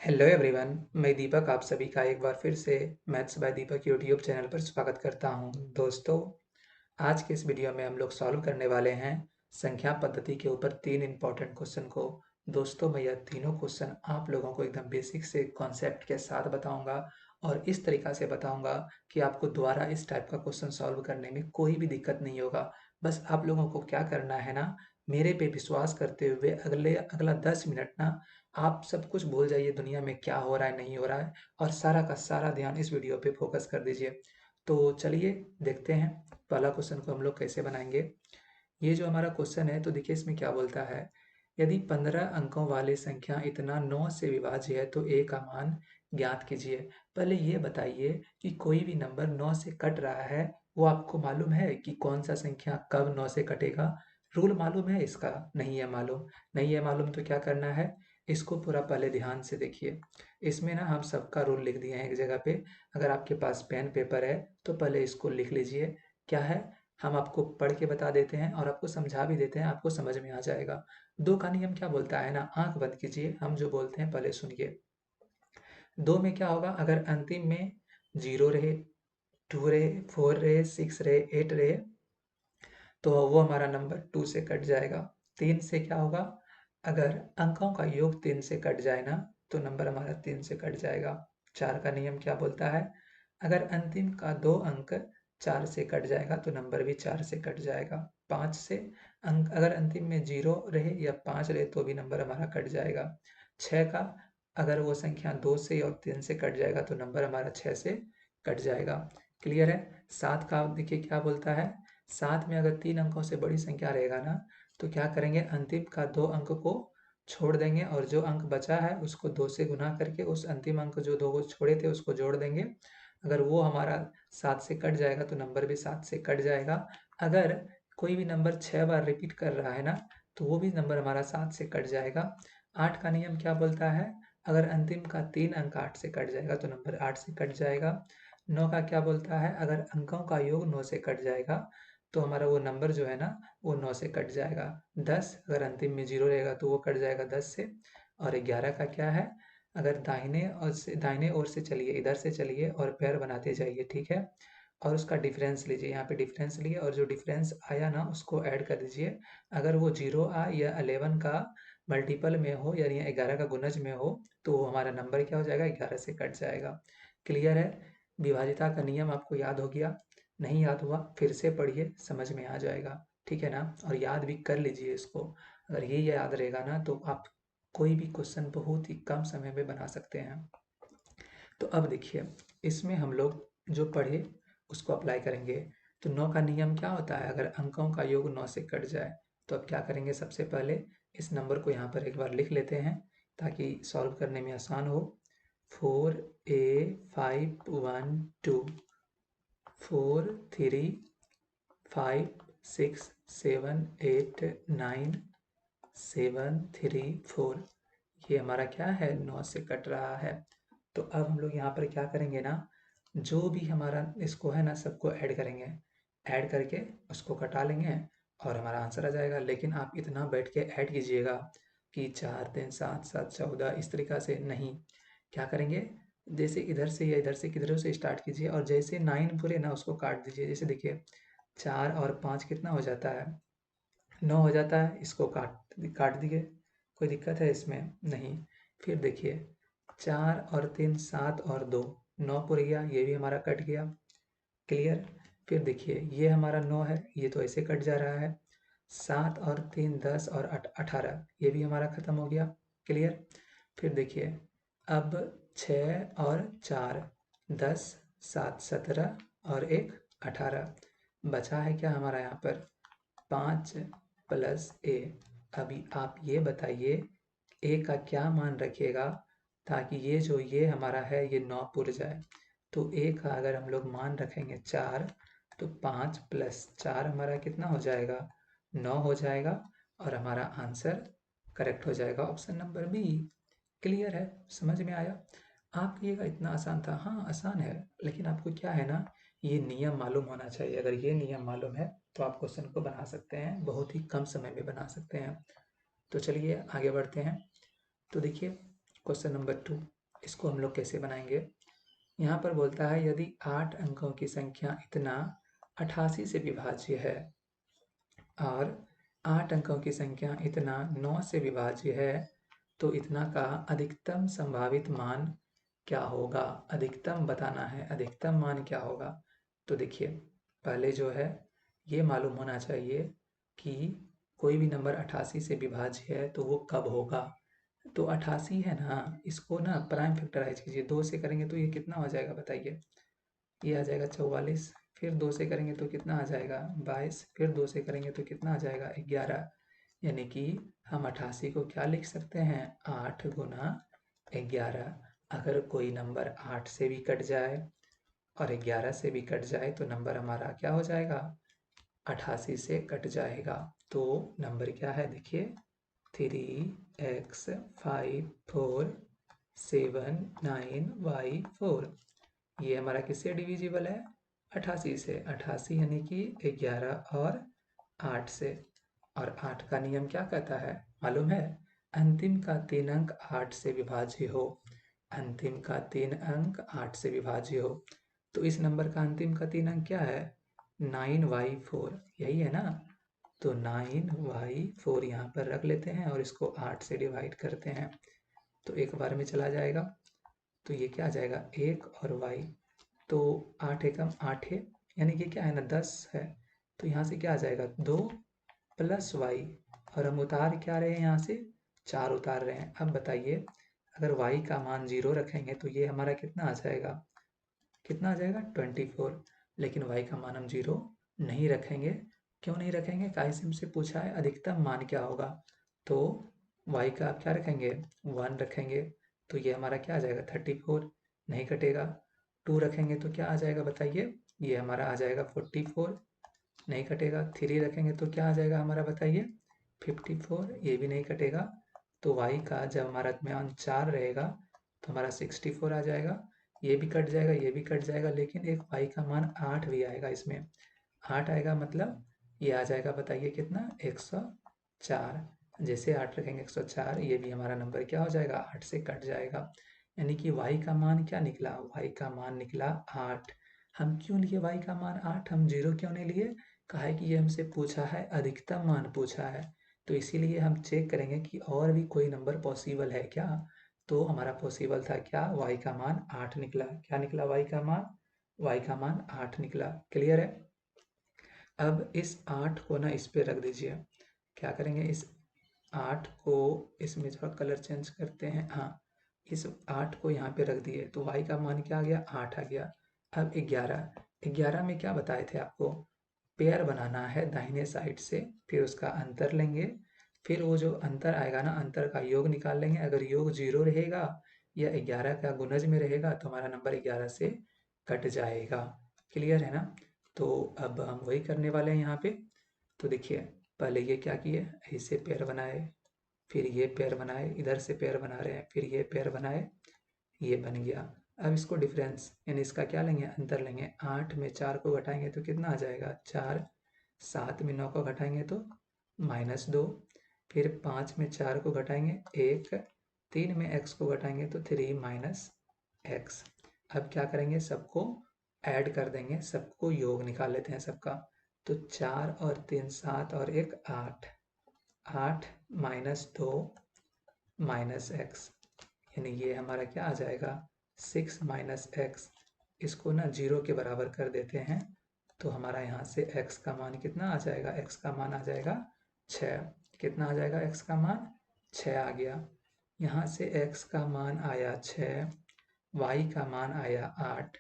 Hello everyone, मैं दीपक आप सभी का एक बार फिर से maths by Deepak YouTube channel पर स्वागत करता हूं। दोस्तों, आज के इस वीडियो में हम लोग सॉल्व करने वाले हैं संख्या पद्धति के ऊपर तीन इंपॉर्टेंट क्वेश्चन को। दोस्तों, मैं यह तीनों क्वेश्चन आप लोगों को एकदम बेसिक से कॉन्सेप्ट के साथ बताऊंगा और इस तरीका से बताऊंगा कि आपको दोबारा इस टाइप का क्वेश्चन सॉल्व करने में कोई भी दिक्कत नहीं होगा। बस आप लोगों को क्या करना है ना, मेरे पे विश्वास करते हुए अगला 10 मिनट ना आप सब कुछ भूल जाइए, दुनिया में क्या हो रहा है नहीं हो रहा है, और सारा का सारा ध्यान इस वीडियो पे फोकस कर दीजिए। तो चलिए देखते हैं पहला क्वेश्चन को हम लोग कैसे बनाएंगे। ये जो हमारा क्वेश्चन है, तो देखिए इसमें क्या बोलता है। यदि 15 अंकों वाली संख्या इतना 9 से विभाज्य है तो a का मान ज्ञात कीजिए। पहले ये बताइए कि कोई भी नंबर 9 से कट रहा है, वो आपको मालूम है कि कौन सा संख्या कब 9 से कटेगा? रूल मालूम है इसका? नहीं है मालूम। नहीं है मालूम तो क्या करना है, इसको पूरा पहले ध्यान से देखिए। इसमें ना हम सबका रूल लिख दिए हैं एक जगह पे। अगर आपके पास पेन पेपर है तो पहले इसको लिख लीजिए। क्या है, हम आपको पढ़ के बता देते हैं और आपको समझा भी देते हैं, आपको समझ में आ जाएगा। दो का नियम क्या बोलता है ना, आंख बंद कीजिए, हम जो बोलते हैं पहले सुनिए। दो में क्या होगा, अगर अंतिम में जीरो रहे, टू रहे, फोर रहे, सिक्स रहे, एट रहे, तो वो हमारा नंबर टू से कट जाएगा। तीन से क्या होगा, अगर अंकों का योग तीन से कट जाए ना, तो नंबर हमारा तीन से कट जाएगा। चार का नियम क्या बोलता है, अगर अंतिम का दो अंक चार से कट जाएगा तो नंबर भी चार से कट जाएगा। पाँच से अंक अगर अंतिम में जीरो रहे या पाँच रहे तो भी नंबर हमारा कट जाएगा। छः का, अगर वो संख्या दो से और तीन से कट जाएगा तो नंबर हमारा छः से कट जाएगा। क्लियर है। सात का देखिए क्या बोलता है, सात में अगर तीन अंकों से बड़ी संख्या रहेगा ना, तो क्या करेंगे, अंतिम का दो अंक को छोड़ देंगे और जो अंक बचा है उसको दो से गुना करके उस अंतिम अंक जो दो को छोड़े थे उसको जोड़ देंगे। अगर वो हमारा सात से कट जाएगा तो नंबर भी सात से कट जाएगा। अगर कोई भी नंबर 6 बार रिपीट कर रहा है ना, तो वो भी नंबर हमारा सात से कट जाएगा। आठ का नियम क्या बोलता है, अगर अंतिम का तीन अंक आठ से कट जाएगा तो नंबर आठ से कट जाएगा। नौ का क्या बोलता है, अगर अंकों का योग नौ से कट जाएगा तो हमारा वो नंबर जो है ना, वो नौ से कट जाएगा। दस, अगर अंतिम में जीरो रहेगा तो वो कट जाएगा दस से। और ग्यारह का क्या है, अगर दाहिने ओर से चलिए, इधर से चलिए और पैर बनाते जाइए, ठीक है, और उसका डिफरेंस लीजिए, यहाँ पे डिफरेंस लिए और जो डिफरेंस आया ना उसको ऐड कर दीजिए। अगर वो जीरो आए या 11 का मल्टीपल में हो यानी 11 का गुणज में हो, तो वो हमारा नंबर क्या हो जाएगा, 11 से कट जाएगा। क्लियर है। विभाजिता का नियम आपको याद हो गया। नहीं याद हुआ फिर से पढ़िए, समझ में आ जाएगा। ठीक है ना, और याद भी कर लीजिए इसको। अगर ये याद रहेगा ना तो आप कोई भी क्वेश्चन बहुत ही कम समय में बना सकते हैं। तो अब देखिए, इसमें हम लोग जो पढ़े उसको अप्लाई करेंगे। तो नौ का नियम क्या होता है, अगर अंकों का योग नौ से कट जाए तो अब क्या करेंगे, सबसे पहले इस नंबर को यहाँ पर एक बार लिख लेते हैं ताकि सॉल्व करने में आसान हो। 4a512, 4 3 5 6 7 8 9 7 3 4, ये हमारा क्या है, 9 से कट रहा है। तो अब हम लोग यहाँ पर क्या करेंगे ना, जो भी हमारा इसको है ना सबको ऐड करेंगे, ऐड करके उसको कटा लेंगे और हमारा आंसर आ जाएगा। लेकिन आप इतना बैठ के ऐड कीजिएगा कि 4 3 7 7 14, इस तरीका से नहीं। क्या करेंगे, जैसे इधर से या इधर से किधरों से स्टार्ट कीजिए और जैसे 9 पूरे ना उसको काट दीजिए। जैसे देखिए, 4 और 5 कितना हो जाता है, 9 हो जाता है, इसको काट काट दिए। कोई दिक्कत है इसमें? नहीं। फिर देखिए, 4 और 3 7 और 2, 9 पूरे गया, ये भी हमारा कट गया। क्लियर। फिर देखिए ये हमारा 9 है, ये तो ऐसे कट जा रहा है। 7 और 3 10 और 18, ये भी हमारा खत्म हो गया। क्लियर। फिर देखिए, अब 6 और 4 10, 7 17 और 1 18, बचा है क्या हमारा यहाँ पर, 5 + a। अभी आप ये बताइए a का क्या मान रखिएगा ताकि ये हमारा है ये 9 पुर जाए। तो a का अगर हम लोग मान रखेंगे 4, तो 5 + 4 हमारा कितना हो जाएगा, 9 हो जाएगा और हमारा आंसर करेक्ट हो जाएगा, ऑप्शन नंबर बी। क्लियर है, समझ में आया? आप कहिएगा इतना आसान था, हाँ आसान है, लेकिन आपको क्या है ना, ये नियम मालूम होना चाहिए। अगर ये नियम मालूम है तो आप क्वेश्चन को बना सकते हैं, बहुत ही कम समय में बना सकते हैं। तो चलिए आगे बढ़ते हैं। तो देखिए, क्वेश्चन नंबर 2, इसको हम लोग कैसे बनाएंगे। यहाँ पर बोलता है यदि 8 अंकों की संख्या इतना 88 से विभाज्य है और 8 अंकों की संख्या इतना 9 से विभाज्य है तो इतना का अधिकतम संभावित मान क्या होगा। अधिकतम बताना है, अधिकतम मान क्या होगा। तो देखिए पहले जो है ये मालूम होना चाहिए कि कोई भी नंबर 88 से विभाज्य है तो वो कब होगा। तो 88 है ना, इसको ना प्राइम फैक्टराइज कीजिए। 2 से करेंगे तो ये कितना हो जाएगा बताइए। ये आ जाएगा 44, फिर 2 से करेंगे तो कितना आ जाएगा 22, फिर 2 से करेंगे तो कितना आ जाएगा 11। यानी कि हम 88 को क्या लिख सकते हैं, 8 गुना 11। अगर कोई नंबर 8 से भी कट जाए और 11 से भी कट जाए तो नंबर हमारा क्या हो जाएगा, 88 से कट जाएगा। तो नंबर क्या है देखिए, 3x 5 4 7 9 y 4। ये हमारा किससे डिविजिबल है, 88 से। 88 यानी कि 11 और 8 से। और 8 का नियम क्या कहता है मालूम है, अंतिम का 3 अंक 8 से विभाज्य हो। अंतिम का 3 अंक 8 से विभाज्य हो। तो इस नंबर का अंतिम का 3 अंक क्या है, 9y4, यही है ना। तो 9y4 यहाँ पर रख लेते हैं और इसको 8 से डिवाइड करते हैं तो एक बार में चला जाएगा। तो ये क्या आ जाएगा, 1 और y। तो 8 एकम 8 है, यानी कि क्या है ना 10 है। तो यहाँ से क्या आ जाएगा 2 प्लस y, और हम उतार क्या रहे हैं यहाँ से, 4 उतार रहे हैं। अब बताइए अगर y का मान 0 रखेंगे तो ये हमारा कितना आ जाएगा, कितना आ जाएगा 24। लेकिन y का मान हम 0 नहीं रखेंगे। क्यों नहीं रखेंगे, काहे से पूछा है अधिकतम मान क्या होगा। तो y का आप क्या रखेंगे, 1 रखेंगे। तो ये हमारा क्या आ जाएगा 34, नहीं कटेगा। 2 रखेंगे तो क्या आ जाएगा बताइए, ये हमारा आ जाएगा 44, नहीं कटेगा। 3 रखेंगे तो क्या आ जाएगा हमारा बताइए 54, ये भी नहीं कटेगा। तो y का जब हमारा मान 4 रहेगा तो हमारा 64 आ जाएगा। ये भी कट जाएगा, ये भी कट जाएगा, लेकिन एक y का मान 8 भी आएगा इसमें। 8 आएगा मतलब ये आ जाएगा बताइए कितना, 104। जैसे 8 रखेंगे 104, ये भी हमारा नंबर क्या हो जाएगा, 8 से कट जाएगा। यानी कि y का मान क्या निकला, y का मान निकला 8। हम क्यों लिए y का मान 8, हम 0 क्यों नहीं लिए, कहा है कि ये हमसे पूछा है अधिकतम मान पूछा है। तो इसीलिए हम चेक करेंगे कि और भी कोई नंबर पॉसिबल है क्या। तो हमारा पॉसिबल था क्या, y का मान 8 निकला। क्या निकला, y का मान, y का मान 8 निकला। क्लियर है। अब इस 8 को ना इस पे रख दीजिए। क्या करेंगे, इस 8 को इसमें थोड़ा कलर चेंज करते हैं। हाँ, इस 8 को यहाँ पे रख दिए तो y का मान क्या आ गया, 8 आ गया। अब 11 में क्या बताए थे आपको, पेयर बनाना है दाहिने साइड से, फिर उसका अंतर लेंगे, फिर वो जो अंतर आएगा ना, अंतर का योग निकाल लेंगे। अगर योग 0 रहेगा या 11 का गुणज में रहेगा तो हमारा नंबर 11 से कट जाएगा। क्लियर है ना। तो अब हम वही करने वाले हैं यहाँ पे। तो देखिए पहले ये क्या किए, ऐसे पेयर बनाए, फिर ये पेयर बनाए, इधर से पेयर बना रहे हैं, फिर ये पेयर बनाए, ये बन गया। अब इसको डिफरेंस यानी इसका क्या लेंगे, अंतर लेंगे। 8 में 4 को घटाएंगे तो कितना आ जाएगा 4, 7 में 9 को घटाएंगे तो -2, फिर 5 में 4 को घटाएंगे 1, 3 में x को घटाएंगे तो 3 - x। अब क्या करेंगे, सबको ऐड कर देंगे, सबको योग निकाल लेते हैं सबका। तो 4 और 3 7 और 1 8, 8 -2 -x, यानी ये हमारा क्या आ जाएगा 6 - x। इसको ना 0 के बराबर कर देते हैं तो हमारा यहाँ से x का मान कितना आ जाएगा, x का मान आ जाएगा 6। कितना आ जाएगा, x का मान 6 आ गया। यहाँ से x का मान आया 6, y का मान आया 8।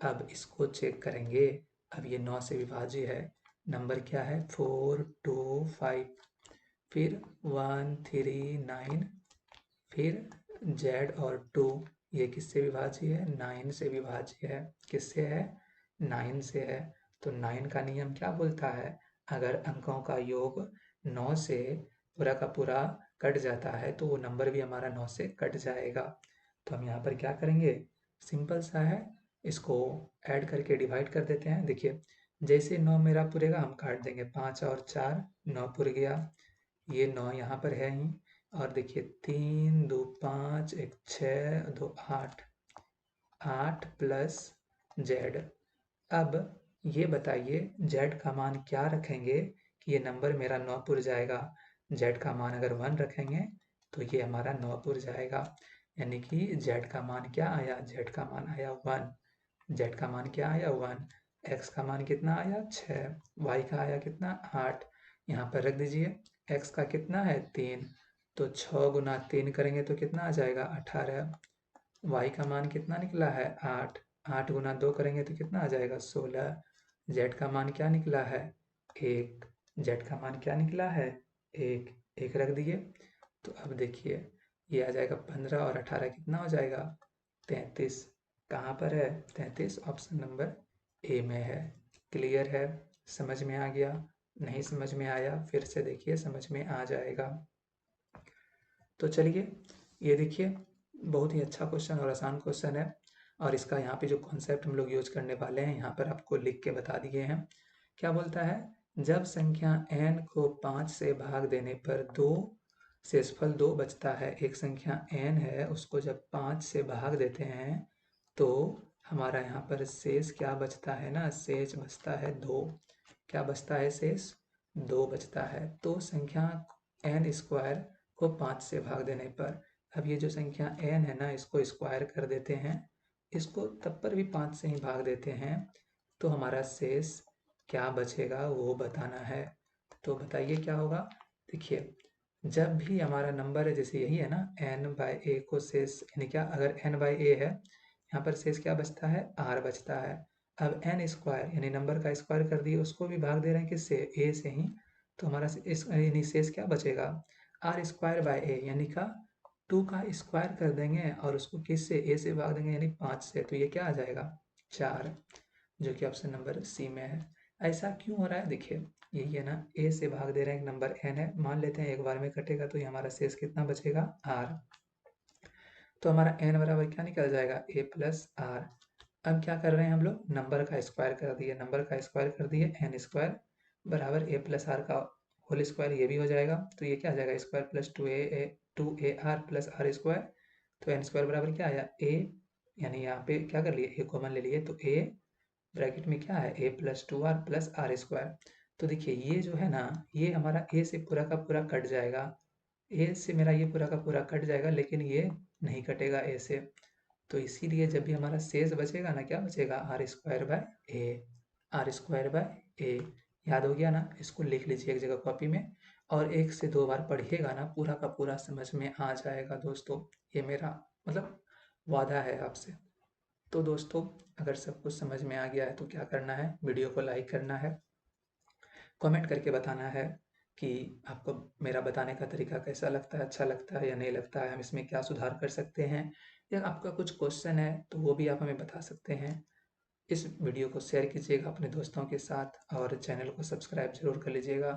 अब इसको चेक करेंगे। अब ये 9 से विभाज्य है। नंबर क्या है 4 2 5, फिर 1 3 9, फिर z और 2, ये किससे विभाज्य है, 9 से विभाज्य है। किससे है, 9 से है। तो 9 का नियम क्या बोलता है, अगर अंकों का योग 9 से पूरा का पूरा कट जाता है तो वो नंबर भी हमारा 9 से कट जाएगा। तो हम यहाँ पर क्या करेंगे, सिंपल सा है, इसको ऐड करके डिवाइड कर देते हैं। देखिए जैसे 9 मेरा पुरेगा हम काट देंगे, 5 और 4 9 पुर गया, ये 9 यहाँ पर है ही, और देखिए 3 2 5 1 6 2 8 8 प्लस जेड। अब ये बताइए जेड का मान क्या रखेंगे कि ये नंबर मेरा 9 पुर जाएगा। जेड का मान अगर 1 रखेंगे तो ये हमारा 9 पुर जाएगा, यानी कि जेड का मान क्या आया, जेड का मान आया 1। जेड का मान क्या आया 1। एक्स का मान कितना आया 6, वाई का आया कितना 8। यहाँ पर रख दीजिए। एक्स का कितना है 3, तो 6 गुना 3 करेंगे तो कितना आ जाएगा 18। वाई का मान कितना निकला है 8, 8 गुना 2 करेंगे तो कितना आ जाएगा 16। जेड का मान क्या निकला है 1, जेड का मान क्या निकला है 1, 1 रख दिए। तो अब देखिए ये आ जाएगा 15 और 18 कितना हो जाएगा 33। कहाँ पर है 33, ऑप्शन नंबर ए में है। क्लियर है, समझ में आ गया? नहीं समझ में आया फिर से देखिए, समझ में आ जाएगा। तो चलिए ये देखिए बहुत ही अच्छा क्वेश्चन और आसान क्वेश्चन है, और इसका यहाँ पे जो कॉन्सेप्ट हम लोग यूज करने वाले हैं यहाँ पर आपको लिख के बता दिए हैं। क्या बोलता है, जब संख्या n को 5 से भाग देने पर 2 शेषफल 2 बचता है। एक संख्या n है, उसको जब 5 से भाग देते हैं तो हमारा यहाँ पर शेष क्या बचता है ना, शेष बचता है 2। क्या बचता है शेष 2 बचता है। तो संख्या n स्क्वायर को 5 से भाग देने पर, अब ये जो संख्या n है ना इसको स्क्वायर कर देते हैं, इसको तब पर भी 5 से ही भाग देते हैं, तो हमारा शेष क्या बचेगा वो बताना है। तो बताइए क्या होगा। देखिए जब भी हमारा नंबर है, जैसे यही है ना n/a को शेष, यानी क्या अगर n/a है यहाँ पर शेष क्या बचता है r बचता है। अब n स्क्वायर यानी नंबर का स्क्वायर कर दिए, उसको भी भाग दे रहे हैं किससे a से ही, तो हमारा यानी शेष क्या बचेगा r²/a, यानी का 2 का स्क्वायर कर देंगे और उसको किस से a से भाग देंगे यानी 5 से, तो ये क्या आ जाएगा 4, जो कि ऑप्शन नंबर सी में है। ऐसा क्यों हो रहा है, देखिए यही है ना, a से भाग दे रहे हैं, नंबर n है, मान लेते हैं एक बार में कटेगा तो ये हमारा शेष कितना बचेगा r। तो हमारा n बराबर क्या निकल जाएगा a प्लस r। अब क्या कर रहे हैं हम लोग, नंबर का स्क्वायर कर दिए, नंबर का स्क्वायर कर दिए, n स्क्वायर बराबर a प्लस r का होल स्क्वायर, ये भी हो जाएगा, तो ये क्या आ जाएगा square plus 2ar plus r square. तो n स्क्वायर बराबर क्या आया a, यानी यहाँ पे क्या कर लिए a कॉमन ले लिए, तो a ब्रैकेट में क्या है a plus 2r plus r square. तो देखिए ये जो है ना, ये हमारा a से पूरा का पूरा कट जाएगा, a से मेरा ये पूरा का पूरा कट जाएगा, लेकिन ये नहीं कटेगा a से। तो इसीलिए जब भी हमारा शेष बचेगा ना, क्या बचेगा r²/a। याद हो गया ना, इसको लिख लीजिए एक जगह कॉपी में, और 1 से 2 बार पढ़िएगा ना, पूरा का पूरा समझ में आ जाएगा दोस्तों। ये मेरा मतलब वादा है आपसे। तो दोस्तों अगर सब कुछ समझ में आ गया है तो क्या करना है, वीडियो को लाइक करना है, कमेंट करके बताना है कि आपको मेरा बताने का तरीका कैसा लगता है, अच्छा लगता है या नहीं लगता है, हम इसमें क्या सुधार कर सकते हैं, या आपका कुछ क्वेश्चन है तो वो भी आप हमें बता सकते हैं। इस वीडियो को शेयर कीजिएगा अपने दोस्तों के साथ और चैनल को सब्सक्राइब जरूर कर लीजिएगा।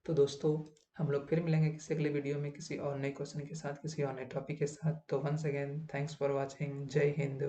तो दोस्तों हम लोग फिर मिलेंगे किसी अगले वीडियो में किसी और नए क्वेश्चन के साथ, किसी और नए टॉपिक के साथ। तो once again thanks for watching, जय हिंद।